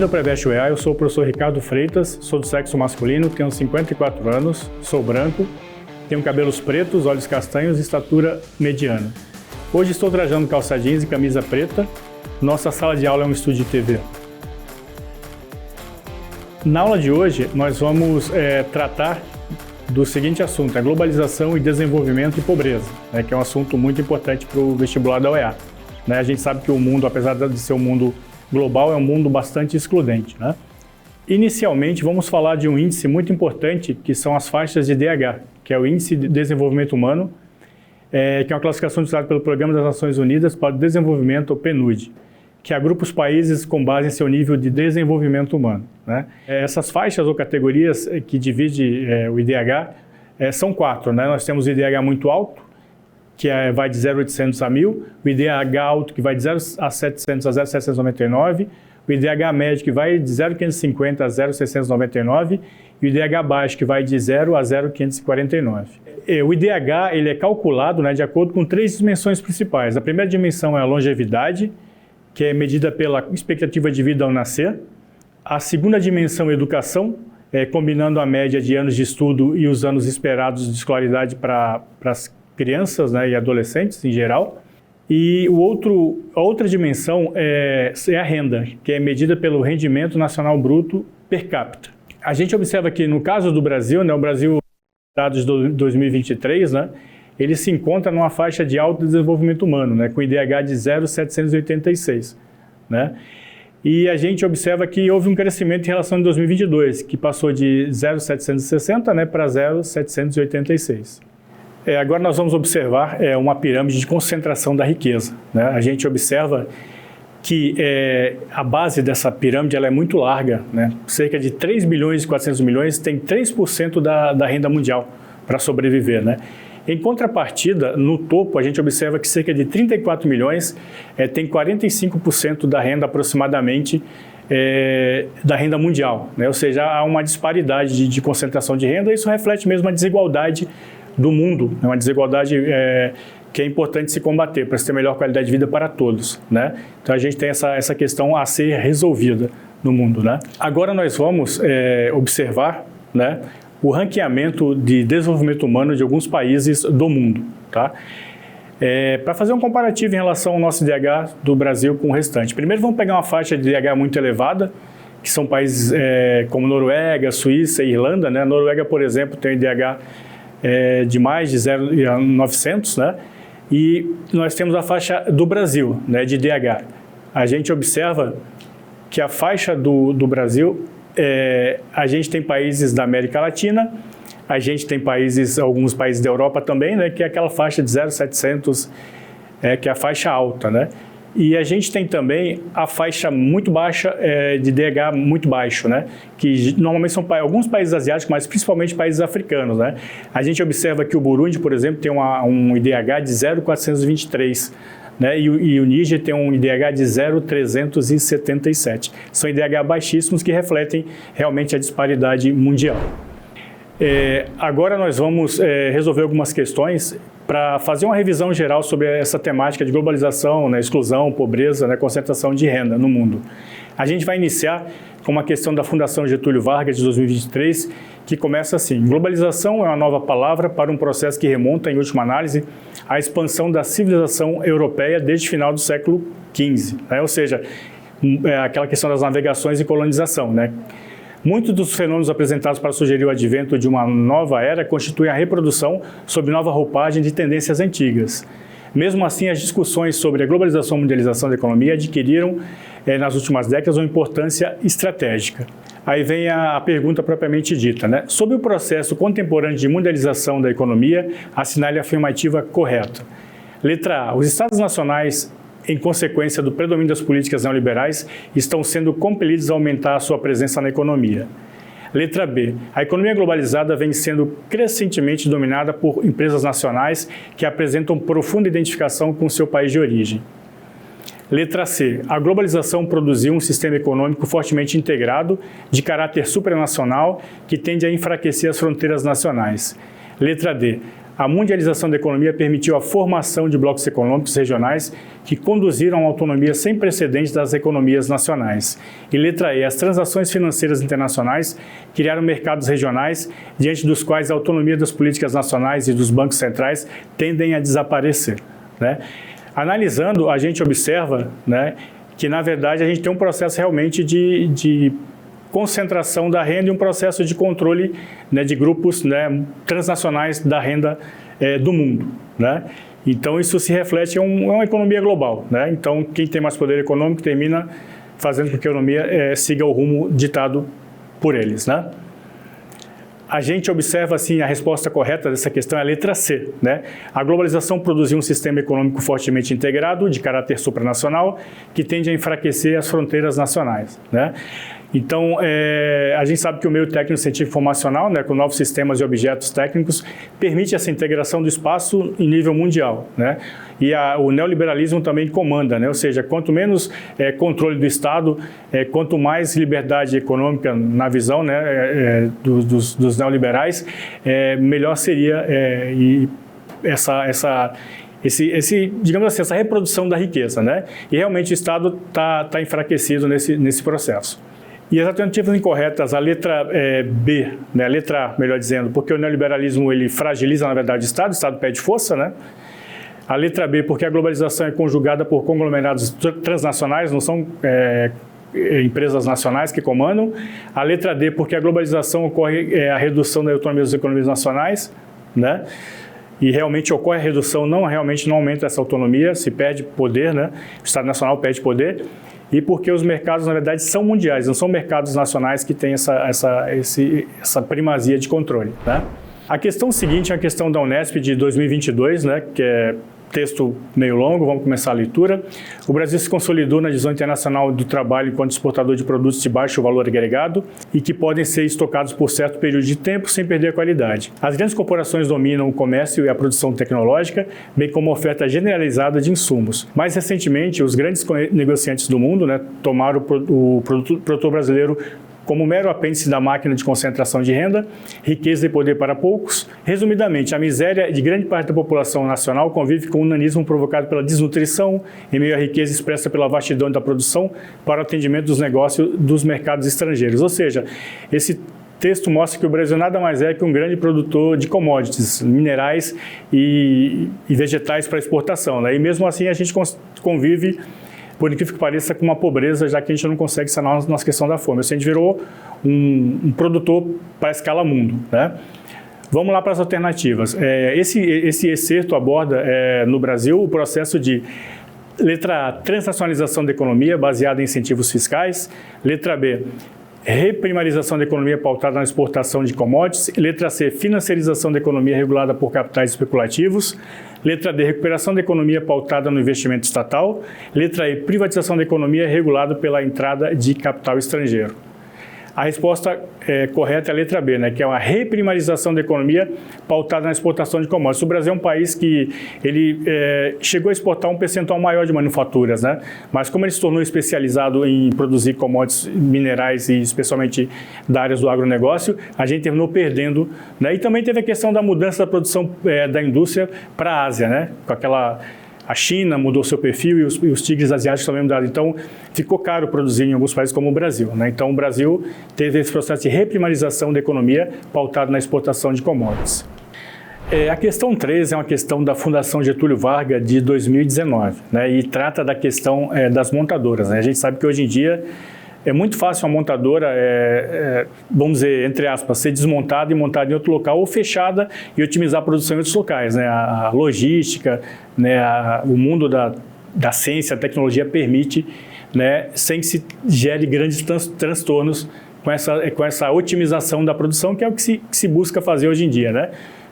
ao Preveste UEA, eu sou o professor Ricardo Freitas, sou do sexo masculino, tenho 54 anos, sou branco, tenho cabelos pretos, olhos castanhos e estatura mediana. Hoje estou trajando calça jeans e camisa preta. Nossa sala de aula é um estúdio de TV. Na aula de hoje, nós vamos tratar do seguinte assunto, a globalização e desenvolvimento e pobreza, que é um assunto muito importante para o vestibular da UEA. A gente sabe que o mundo, apesar de ser um mundo global, é um mundo bastante excludente. Inicialmente, vamos falar de um índice muito importante, que são as faixas de DH, que é o Índice de Desenvolvimento Humano, que é uma classificação utilizada pelo Programa das Nações Unidas para o Desenvolvimento, ou PNUD, que agrupa os países com base em seu nível de desenvolvimento humano. Essas faixas ou categorias que divide o IDH são 4. Nós temos o IDH muito alto, que vai de 0,800 a 1.000, o IDH alto, que vai de 0 a 700 a 0,799, o IDH médio, que vai de 0,550 a 0,699, e o IDH baixo, que vai de 0 a 0,549. O IDH ele é calculado de acordo com 3 dimensões principais. A primeira dimensão é a longevidade, que é medida pela expectativa de vida ao nascer. A segunda dimensão é a educação, combinando a média de anos de estudo e os anos esperados de escolaridade para as crianças e adolescentes em geral. E a outra dimensão é a renda, que é medida pelo rendimento nacional bruto per capita. A gente observa que no caso do Brasil, o Brasil, dados de 2023, ele se encontra numa faixa de alto desenvolvimento humano, com IDH de 0,786. E a gente observa que houve um crescimento em relação a 2022, que passou de 0,760 para 0,786. Agora nós vamos observar uma pirâmide de concentração da riqueza. A gente observa que a base dessa pirâmide ela é muito larga. Cerca de 3 bilhões e 400 milhões tem 3% da renda mundial para sobreviver. Em contrapartida, no topo, a gente observa que cerca de 34 milhões tem 45% da renda aproximadamente da renda mundial. Ou seja, há uma disparidade de concentração de renda e isso reflete mesmo a desigualdade do mundo, uma desigualdade que é importante se combater para se ter melhor qualidade de vida para todos. Então a gente tem essa questão a ser resolvida no mundo. Agora nós vamos observar o ranqueamento de desenvolvimento humano de alguns países do mundo. Para fazer um comparativo em relação ao nosso IDH do Brasil com o restante. Primeiro vamos pegar uma faixa de IDH muito elevada, que são países como Noruega, Suíça e Irlanda. A Noruega, por exemplo, tem um IDH de mais de 0,900, e nós temos a faixa do Brasil, de IDH. A gente observa que a faixa do Brasil, a gente tem países da América Latina, a gente tem alguns países da Europa também, que é aquela faixa de 0,700, que é a faixa alta, E a gente tem também a faixa muito baixa, de DH muito baixo, que normalmente são alguns países asiáticos, mas principalmente países africanos. A gente observa que o Burundi, por exemplo, tem um IDH de 0,423, e o Níger tem um IDH de 0,377. São IDH baixíssimos que refletem realmente a disparidade mundial. Agora nós vamos resolver algumas questões para fazer uma revisão geral sobre essa temática de globalização, exclusão, pobreza, concentração de renda no mundo. A gente vai iniciar com uma questão da Fundação Getúlio Vargas de 2023, que começa assim: globalização é uma nova palavra para um processo que remonta, em última análise, à expansão da civilização europeia desde o final do século XV, ou seja, aquela questão das navegações e colonização, Muitos dos fenômenos apresentados para sugerir o advento de uma nova era constituem a reprodução sob nova roupagem de tendências antigas. Mesmo assim, as discussões sobre a globalização e mundialização da economia adquiriram, nas últimas décadas, uma importância estratégica. Aí vem a pergunta propriamente dita, Sobre o processo contemporâneo de mundialização da economia, assinale a afirmativa correta. Letra A. Os Estados nacionais, em consequência do predomínio das políticas neoliberais, estão sendo compelidos a aumentar a sua presença na economia. Letra B. A economia globalizada vem sendo crescentemente dominada por empresas nacionais que apresentam profunda identificação com seu país de origem. Letra C. A globalização produziu um sistema econômico fortemente integrado, de caráter supranacional, que tende a enfraquecer as fronteiras nacionais. Letra D. a mundialização da economia permitiu a formação de blocos econômicos regionais que conduziram a uma autonomia sem precedentes das economias nacionais. E letra E, as transações financeiras internacionais criaram mercados regionais diante dos quais a autonomia das políticas nacionais e dos bancos centrais tendem a desaparecer, né? Analisando, a gente observa, né, que, na verdade, a gente tem um processo realmente de concentração da renda e um processo de controle, né, de grupos, né, transnacionais da renda do mundo, né? Então, isso se reflete em uma economia global, né? Então, quem tem mais poder econômico termina fazendo com que a economia siga o rumo ditado por eles, né? A gente observa, assim, a resposta correta dessa questão é a letra C, né? A globalização produziu um sistema econômico fortemente integrado, de caráter supranacional, que tende a enfraquecer as fronteiras nacionais, né? Então, a gente sabe que o meio técnico científico informacional, né, com novos sistemas e objetos técnicos, permite essa integração do espaço em nível mundial, né? E o neoliberalismo também comanda, né? Ou seja, quanto menos controle do Estado, quanto mais liberdade econômica na visão, né, dos neoliberais, melhor seria digamos assim, essa reprodução da riqueza, né? E realmente o Estado está enfraquecido nesse processo. E as alternativas incorretas, a letra B, né, a letra A, melhor dizendo, porque o neoliberalismo ele fragiliza, na verdade, o Estado perde força, né? A letra B, porque a globalização é conjugada por conglomerados transnacionais, não são empresas nacionais que comandam. A letra D, porque a globalização ocorre a redução da autonomia das economias nacionais, né? E realmente ocorre a redução, realmente não aumenta essa autonomia, se perde poder, né? O Estado Nacional perde poder. E porque os mercados, na verdade, são mundiais, não são mercados nacionais que têm essa primazia de controle, né? A questão seguinte é a questão da Unesp de 2022, né, que é texto meio longo, vamos começar a leitura. O Brasil se consolidou na visão internacional do trabalho enquanto exportador de produtos de baixo valor agregado e que podem ser estocados por certo período de tempo sem perder a qualidade. As grandes corporações dominam o comércio e a produção tecnológica, bem como a oferta generalizada de insumos. Mais recentemente, os grandes negociantes do mundo, né, tomaram o produtor brasileiro como mero apêndice da máquina de concentração de renda, riqueza e poder para poucos. Resumidamente, a miséria de grande parte da população nacional convive com o nanismo provocado pela desnutrição, em meio à riqueza expressa pela vastidão da produção para o atendimento dos negócios dos mercados estrangeiros. Ou seja, esse texto mostra que o Brasil nada mais é que um grande produtor de commodities, minerais e vegetais para exportação, né? E mesmo assim a gente convive, por incrível que pareça, com uma pobreza, já que a gente não consegue sanar a nossa questão da fome. Assim, a gente virou um produtor para a escala mundo, né? Vamos lá para as alternativas. Esse excerto aborda, no Brasil, o processo de letra A, transnacionalização da economia baseada em incentivos fiscais. Letra B, reprimarização da economia pautada na exportação de commodities. Letra C, financiarização da economia regulada por capitais especulativos. Letra D, recuperação da economia pautada no investimento estatal. Letra E, privatização da economia regulada pela entrada de capital estrangeiro. A resposta correta é a letra B, né, que é uma reprimarização da economia pautada na exportação de commodities. O Brasil é um país que ele chegou a exportar um percentual maior de manufaturas, né, mas como ele se tornou especializado em produzir commodities minerais e especialmente da área do agronegócio, a gente terminou perdendo, né, e também teve a questão da mudança da produção da indústria para a Ásia, né, com aquela... A China mudou seu perfil e os tigres asiáticos também mudaram. Então, ficou caro produzir em alguns países como o Brasil, né? Então, o Brasil teve esse processo de reprimarização da economia pautado na exportação de commodities. A questão 3 é uma questão da Fundação Getúlio Vargas de 2019, né? E trata da questão das montadoras, né? A gente sabe que hoje em dia é muito fácil uma montadora, vamos dizer, entre aspas, ser desmontada e montada em outro local ou fechada e otimizar a produção em outros locais, né? A logística, né? O mundo da ciência, a tecnologia permite, né? Sem que se gere grandes transtornos com essa otimização da produção, que é o que se busca fazer hoje em dia, né?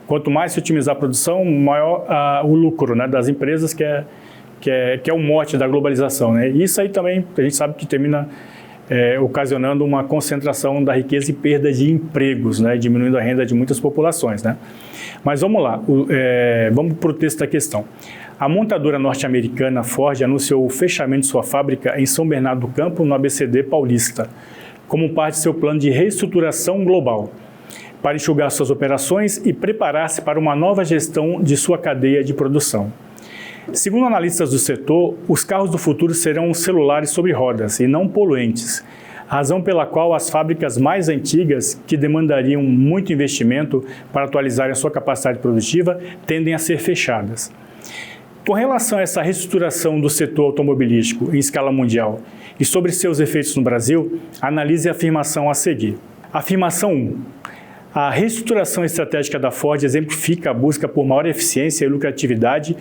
Quanto mais se otimizar a produção, maior o lucro, né, das empresas, que é o mote da globalização, né? E isso aí também a gente sabe que termina ocasionando uma concentração da riqueza e perda de empregos, né, diminuindo a renda de muitas populações, né? Mas vamos lá, vamos para o texto da questão. A montadora norte-americana Ford anunciou o fechamento de sua fábrica em São Bernardo do Campo, no ABCD paulista, como parte de seu plano de reestruturação global. para enxugar suas operações e preparar-se para uma nova gestão de sua cadeia de produção. Segundo analistas do setor, os carros do futuro serão celulares sobre rodas e não poluentes, razão pela qual as fábricas mais antigas, que demandariam muito investimento para atualizarem a sua capacidade produtiva, tendem a ser fechadas. Com relação a essa reestruturação do setor automobilístico em escala mundial e sobre seus efeitos no Brasil, analise a afirmação a seguir. Afirmação 1. A reestruturação estratégica da Ford exemplifica a busca por maior eficiência e lucratividade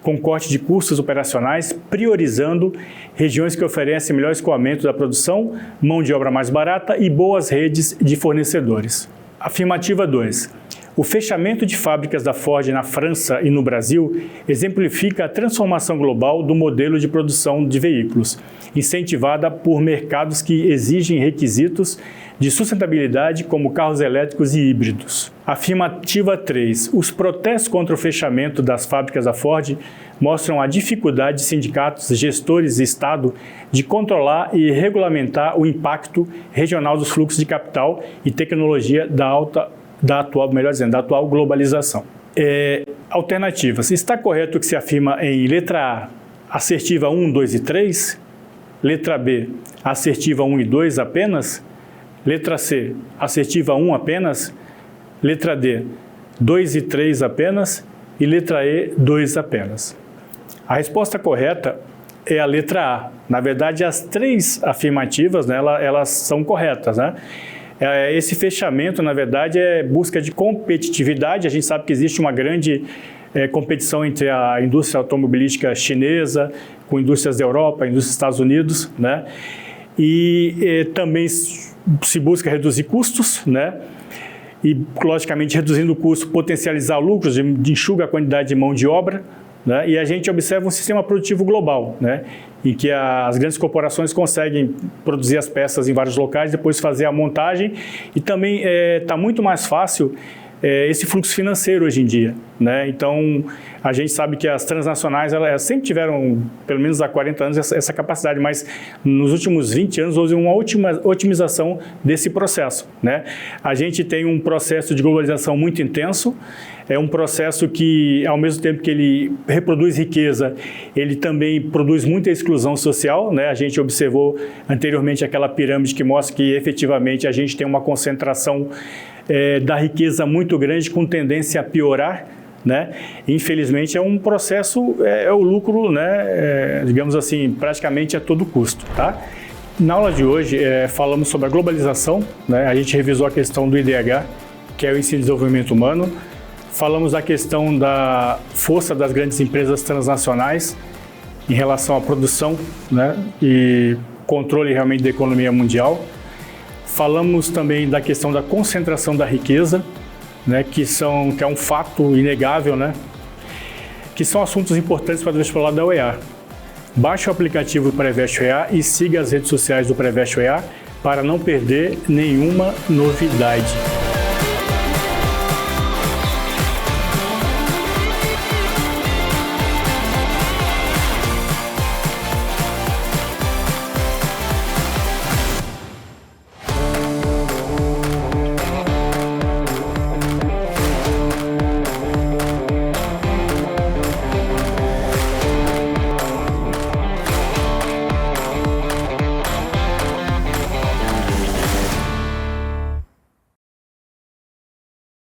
com corte de custos operacionais, priorizando regiões que oferecem melhor escoamento da produção, mão de obra mais barata e boas redes de fornecedores. Afirmativa 2. O fechamento de fábricas da Ford na França e no Brasil exemplifica a transformação global do modelo de produção de veículos, incentivada por mercados que exigem requisitos de sustentabilidade como carros elétricos e híbridos. Afirmativa 3. Os protestos contra o fechamento das fábricas da Ford mostram a dificuldade de sindicatos, gestores e Estado de controlar e regulamentar o impacto regional dos fluxos de capital e tecnologia da atual globalização. Alternativas. Está correto o que se afirma em letra A, assertiva 1, 2 e 3? Letra B, assertiva 1 e 2 apenas? Letra C, assertiva 1 apenas? Letra D, 2 e 3 apenas? E letra E, 2 apenas. A resposta correta é a letra A. Na verdade, as três afirmativas, né, elas são corretas, né? Esse fechamento, na verdade, é busca de competitividade. A gente sabe que existe uma grande competição entre a indústria automobilística chinesa, com indústrias da Europa, indústrias dos Estados Unidos, né? E também se busca reduzir custos, né? E, logicamente, reduzindo o custo, potencializar lucros, enxuga a quantidade de mão de obra, né? E a gente observa um sistema produtivo global, né? Em que as grandes corporações conseguem produzir as peças em vários locais, depois fazer a montagem, e também está muito mais fácil esse fluxo financeiro hoje em dia, né? Então, a gente sabe que as transnacionais elas sempre tiveram, pelo menos há 40 anos, essa capacidade, mas nos últimos 20 anos houve uma otimização desse processo, né? A gente tem um processo de globalização muito intenso, é um processo que, ao mesmo tempo que ele reproduz riqueza, ele também produz muita exclusão social, né? A gente observou anteriormente aquela pirâmide que mostra que, efetivamente, a gente tem uma concentração da riqueza muito grande, com tendência a piorar, né? Infelizmente, é um processo, o lucro, né? Digamos assim, praticamente a todo custo, tá? Na aula de hoje, falamos sobre a globalização, né? A gente revisou a questão do IDH, que é o Índice de Desenvolvimento Humano. Falamos da questão da força das grandes empresas transnacionais em relação à produção, né? E controle realmente da economia mundial. Falamos também da questão da concentração da riqueza, né, que é um fato inegável, né, que são assuntos importantes para o vestibular da UEA. Baixe o aplicativo do Preveste UEA e siga as redes sociais do Preveste UEA para não perder nenhuma novidade.